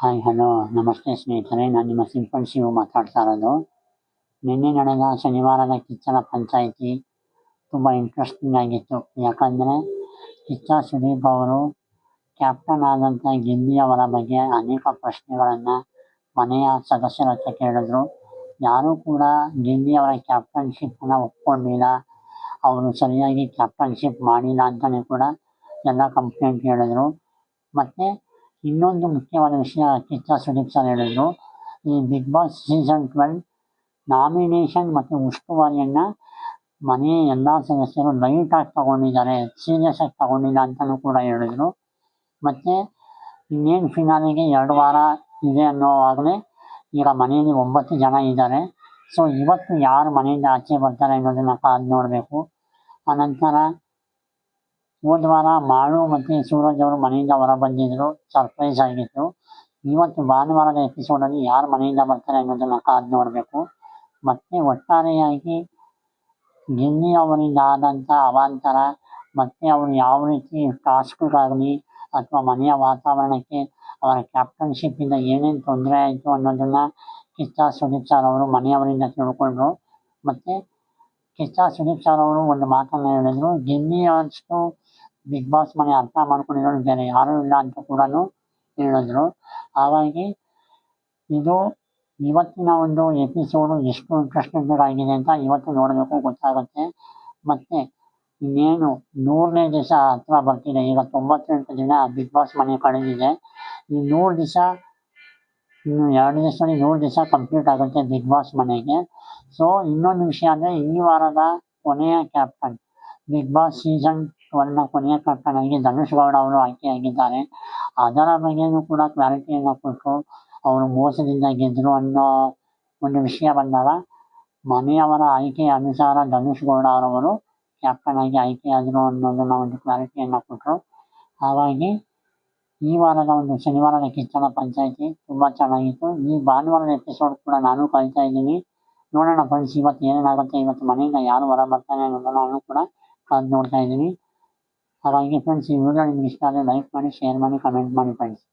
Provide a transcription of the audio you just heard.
Hi hello ನಮಸ್ತೆ ಸ್ನೇಹಿತರೆ, ನಾನು ನಿಮ್ಮ ಸಿಂಪಲ್ ಶಿವು ಮಾತಾಡ್ತಾ ಇರೋದು. ನಿನ್ನೆ ನಡೆದ ಶನಿವಾರದ ಕಿಚ್ಚನ ಪಂಚಾಯಿತಿ ತುಂಬ ಇಂಟ್ರೆಸ್ಟಿಂಗ್ ಆಗಿತ್ತು. ಯಾಕಂದರೆ ಕಿಚ್ಚ ಸುದೀಪ್ ಅವರು ಕ್ಯಾಪ್ಟನ್ ಆದಂಥ ಗಿಲ್ಲಿ ಅವರ ಬಗ್ಗೆ ಅನೇಕ ಪ್ರಶ್ನೆಗಳನ್ನು ಮನೆಯ ಸದಸ್ಯರ ಹತ್ರ ಕೇಳಿದ್ರು. ಯಾರೂ ಕೂಡ ಗಿಲ್ಲಿ ಅವರ ಕ್ಯಾಪ್ಟನ್ಶಿಪ್ಪನ್ನು ಒಪ್ಕೊಂಡಿಲ್ಲ, ಅವರು ಸರಿಯಾಗಿ ಕ್ಯಾಪ್ಟನ್ಶಿಪ್ ಮಾಡಿಲ್ಲ ಅಂತಲೇ ಕೂಡ ಎಲ್ಲ ಕಂಪ್ಲೇಂಟ್ ಹೇಳಿದ್ರು. ಮತ್ತು ಇನ್ನೊಂದು ಮುಖ್ಯವಾದ ವಿಷಯ ಕಿಚ್ಚ ಸುದೀಪ್ ಸರ್ ಹೇಳಿದ್ರು, ಈ ಬಿಗ್ ಬಾಸ್ ಸೀಸನ್ 12 ನಾಮಿನೇಷನ್ ಮತ್ತು ಉಸ್ತುವಾರಿಯನ್ನು ಮನೆಯ ಎಲ್ಲ ಸದಸ್ಯರು ಲೈಟಾಗಿ ತಗೊಂಡಿದ್ದಾರೆ, ಸೀರಿಯಸ್ ಆಗಿ ತಗೊಂಡಿಲ್ಲ ಅಂತಲೂ ಕೂಡ ಹೇಳಿದ್ರು. ಮತ್ತು ಇನ್ನೇನು ಫಿನಾಲಿಗೆ 2 ವಾರ ಇದೆ ಅನ್ನೋವಾಗಲೇ ಈಗ ಮನೆಯಲ್ಲಿ 9 ಜನ ಇದ್ದಾರೆ. ಸೊ ಇವತ್ತು ಯಾರು ಮನೆಯಿಂದ ಆಚೆ ಬರ್ತಾರೆ ಅನ್ನೋದನ್ನು ಕಾದು ನೋಡಬೇಕು. ಆನಂತರ ಹೋದ ವಾರ ಮಾಳು ಮತ್ತು ಸೂರಜ್ ಅವರು ಮನೆಯಿಂದ ಹೊರ ಬಂದಿದ್ದರು, ಸರ್ಪ್ರೈಸ್ ಆಗಿತ್ತು. ಇವತ್ತು ಭಾನುವಾರದ ಎಪಿಸೋಡಲ್ಲಿ ಯಾರು ಮನೆಯಿಂದ ಬರ್ತಾರೆ ಅನ್ನೋದನ್ನು ಕಾದು ನೋಡಬೇಕು. ಮತ್ತು ಒಟ್ಟಾರೆಯಾಗಿ ಗಿಲ್ಲಿ ಅವರಿಂದ ಆದಂಥ ಅವಾಂತರ ಮತ್ತು ಅವರು ಯಾವ ರೀತಿ ಟಾಸ್ಕ್ಗಾಗಲಿ ಅಥವಾ ಮನೆಯ ವಾತಾವರಣಕ್ಕೆ ಅವರ ಕ್ಯಾಪ್ಟನ್ಶಿಪ್ಪಿಂದ ಏನೇನು ತೊಂದರೆ ಆಯಿತು ಅನ್ನೋದನ್ನು ಕಿಚ್ಚ ಸುದೀಪ್ ಸರ್ ಅವರು ಮನೆಯವರಿಂದ ತಿಳ್ಕೊಂಡ್ರು. ಮತ್ತು ಕಿಚ್ಚ ಸುದೀಪ್ ಸರ್ ಅವರು ಒಂದು ಮಾತನ್ನು ಹೇಳಿದ್ರು, ಗಿಲ್ಲಿ ಅಷ್ಟು ಬಿಗ್ ಬಾಸ್ ಮನೆ ಅರ್ಥ ಮಾಡ್ಕೊಂಡಿರೋರು ಬೇರೆ ಯಾರೂ ಇಲ್ಲ ಅಂತ ಕೂಡ ಹೇಳಿದ್ರು. ಹಾಗಾಗಿ ಇದು ಇವತ್ತಿನ ಒಂದು ಎಪಿಸೋಡು ಎಷ್ಟು ಇಂಟ್ರೆಸ್ಟಿಂಗ್ ಆಗಿದೆ ಅಂತ ಇವತ್ತು ನೋಡಬೇಕು, ಗೊತ್ತಾಗುತ್ತೆ. ಮತ್ತು ಇನ್ನೇನು 100ನೇ ದಿವಸ ಹತ್ರ ಬರ್ತಿದೆ. ಈಗ 98 ದಿನ ಬಿಗ್ ಬಾಸ್ ಮನೆ ಕಳೆದಿದೆ. ಈ 100 ದಿವಸ ಇನ್ನು 2 ದಿವಸದಲ್ಲಿ 100 ದಿವಸ ಕಂಪ್ಲೀಟ್ ಆಗುತ್ತೆ ಬಿಗ್ ಬಾಸ್ ಮನೆಗೆ. ಸೊ ಇನ್ನೊಂದು ವಿಷಯ ಅಂದರೆ, ಈ ವಾರದ ಕೊನೆಯ ಕ್ಯಾಪ್ಟನ್, ಬಿಗ್ ಬಾಸ್ ಸೀಸನ್ 12ನ ಕೊನೆಯ ಕ್ಯಾಪ್ಟನ್ ಆಗಿ ಧನುಷ್ ಗೌಡ ಅವರು ಆಯ್ಕೆಯಾಗಿದ್ದಾರೆ. ಅದರ ಬಗ್ಗೆಯೂ ಕೂಡ ಕ್ಲಾರಿಟಿಯನ್ನು ಕೊಟ್ಟು ಅವರು ಮೋಸದಿಂದ ಗೆದ್ದರು ಅನ್ನೋ ಒಂದು ವಿಷಯ ಬಂದಾಗ ಮನೆಯವರ ಆಯ್ಕೆಯ ಅನುಸಾರ ಧನುಷ್ ಗೌಡ ಅವರವರು ಕ್ಯಾಪ್ಟನ್ ಆಗಿ ಆಯ್ಕೆಯಾದರು ಅನ್ನೋದನ್ನು ಒಂದು ಕ್ಲಾರಿಟಿಯನ್ನು ಕೊಟ್ಟರು. ಹಾಗಾಗಿ ಈ ವಾರದ ಒಂದು ಶನಿವಾರದ ಕಿಚ್ಚನ ಪಂಚಾಯಿತಿ ತುಂಬ ಚೆನ್ನಾಗಿತ್ತು. ಈ ಭಾನುವಾರದ ಎಪಿಸೋಡ್ ಕೂಡ ನಾನು ಕಾಯ್ತಾ ಇದ್ದೀನಿ. ನೋಡೋಣ ಫ್ರೆಂಡ್ಸ್, ಇವತ್ತು ಏನೇನಾಗುತ್ತೆ, ಇವತ್ತು ಮನೆಯಿಂದ ಯಾರು ಹೊರ ಬರ್ತಾನೆ ಅನ್ನೋದನ್ನು ನಾನು ಕೂಡ ಕಾದು ನೋಡ್ತಾ ಇದ್ದೀನಿ. ಹಾಗಾಗಿ ಫ್ರೆಂಡ್ಸ್, ಈ ವಿಡಿಯೋ ನಿಮ್ಗೆ ಇಷ್ಟ ಆದರೆ ಲೈಕ್ ಮಾಡಿ, ಶೇರ್ ಮಾಡಿ, ಕಮೆಂಟ್ ಮಾಡಿ ಫ್ರೆಂಡ್ಸ್.